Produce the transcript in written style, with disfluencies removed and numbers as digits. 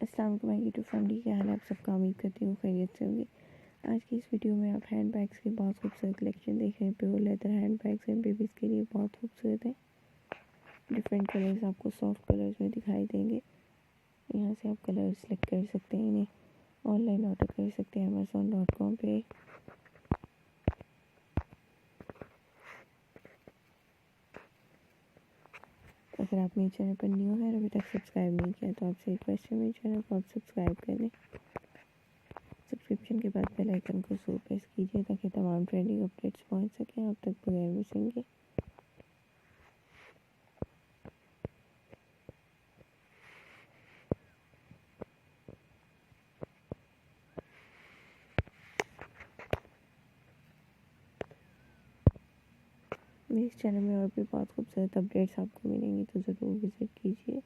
अस्सलाम वालेकुम my YouTube family, क्या हाल है आप सबका। उम्मीद करती हूँ खैरियत से होंगे। आज की इस वीडियो में आप हैंड बैग्स की बहुत खूबसूरत कलेक्शन देख रहे हैं। प्योर लेदर हैंड बैग्स हैं, बेबीज़ के लिए बहुत खूबसूरत है। डिफरेंट कलर्स आपको सॉफ्ट कलर्स में दिखाई देंगे। यहाँ से आप कलर सेलेक्ट कर सकते हैं। इन्हें ऑनलाइन ऑर्डर कर सकते हैं amazon.com पे। अगर आप मेरे चैनल पर न्यू हैं और अभी तक सब्सक्राइब नहीं किया तो आपसे रिक्वेस्ट है मेरे चैनल को आप सब्सक्राइब कर लें। सब्सक्रिप्शन के बाद बेल आइकन को ज़रूर प्रेस कीजिए ताकि तमाम ट्रेंडिंग अपडेट्स पहुंच सकें आप तक बगैर मिसिंग के। मेरे चैनल में और भी बहुत खूबसूरत अपडेट्स आपको मिलेंगी तो ज़रूर विज़िट कीजिए।